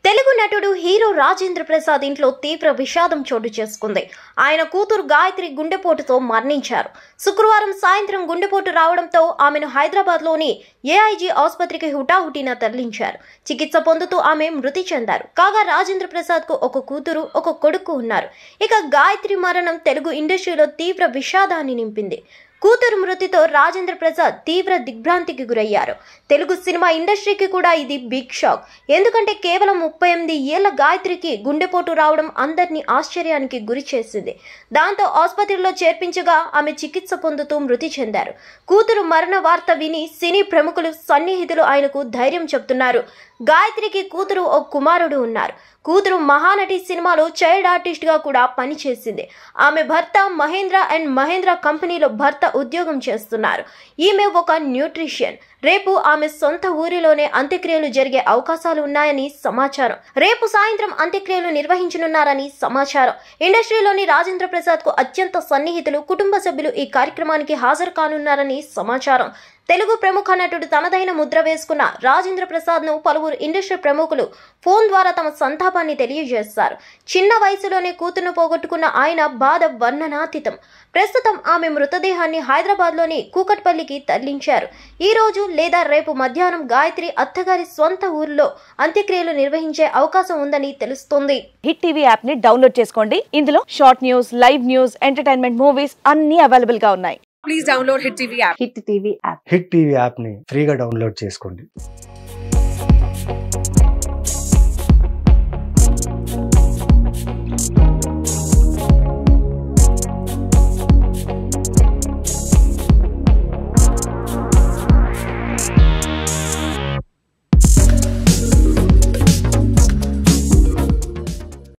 తెలుగు నటుడు హీరో రాజేంద్ర ప్రసాద్ ఇంట్లో తీవ్ర విషాదం చోటు చేసుకుంది. ఆయన కూతురు గాయత్రి గుండెపోటుతో మరణించారు. శుక్రవారం సాయంత్రం గుండెపోటు రావడంతో ఆమెను హైదరాబాద్లోని ఏఐజీ ఆసుపత్రికి హుటాహుటిన తరలించారు. చికిత్స పొందుతూ ఆమె మృతి చెందారు. కాగా రాజేంద్ర ప్రసాద్ కు ఒక కూతురు, ఒక కొడుకు ఉన్నారు. ఇక గాయత్రి మరణం తెలుగు ఇండస్ట్రీలో తీవ్ర విషాదాన్ని నింపింది. కూతురు మృతితో రాజేంద్ర ప్రసాద్ తీవ్ర దిగ్భ్రాంతికి గురయ్యారు. తెలుగు సినిమా ఇండస్ట్రీకి కూడా ఇది బిగ్ షాక్. ఎందుకంటే కేవలం 38 ఏళ్ల గాయత్రికి గుండెపోటు రావడం అందరినీ ఆశ్చర్యానికి గురి చేసింది. దాంతో ఆసుపత్రిలో చేర్పించగా ఆమె చికిత్స పొందుతూ మృతి చెందారు. కూతురు మరణ వార్త విని సినీ ప్రముఖులు, సన్నిహితులు ఆయనకు ధైర్యం చెప్తున్నారు. గాయత్రికి కూతురు, ఓ కుమారుడు ఉన్నారు. కూతురు మహానటి సినిమాలో చైల్డ్ ఆర్టిస్ట్ గా కూడా పనిచేసింది. ఆమె భర్త మహేంద్ర అండ్ మహేంద్ర కంపెనీలో భర్త ఉద్యోగం చేస్తున్నారు. ఈమె ఒక న్యూట్రిషియన్. రేపు ఆమె సొంత ఊరిలోనే అంత్యక్రియలు జరిగే అవకాశాలు ఉన్నాయని సమాచారం. రేపు సాయంత్రం అంత్యక్రియలు నిర్వహించనున్నారని సమాచారం. ఇండస్ట్రీలోని రాజేంద్ర ప్రసాద్ కు అత్యంత సన్నిహితులు, కుటుంబ సభ్యులు ఈ కార్యక్రమానికి హాజరు కానున్నారని సమాచారం. తెలుగు ప్రముఖ నటుడు తనదైన ముద్ర వేసుకున్న రాజేంద్ర ప్రసాద్ ను పలువురు ఇండస్ట్రీ ప్రముఖులు ఫోన్ ద్వారా తమ సంతాపాన్ని తెలియజేస్తారు. చిన్న వయసులోనే కూతురును పోగొట్టుకున్న ఆయన బాధ వర్ణనాతీతం. ప్రస్తుతం ఆమె మృతదేహాన్ని హైదరాబాద్లోని కూకట్పల్లికి తరలించారు. ఈ రోజు లేదా రేపు మధ్యాహ్నం గాయత్రి అత్తగారి స్వంత ఊరిలో అంత్యక్రియలు నిర్వహించే అవకాశం ఉందని తెలుస్తోంది. హిట్ టీవీ యాప్ ని డౌన్లోడ్ చేసుకోండి. ఇందులో short news, live news, entertainment movies అన్ని అవైలబుల్ గా ఉన్నాయి. Please download Hit TV app. Hit TV app hit TV app ని ఫ్రీగా డౌన్లోడ్ చేసుకోండి.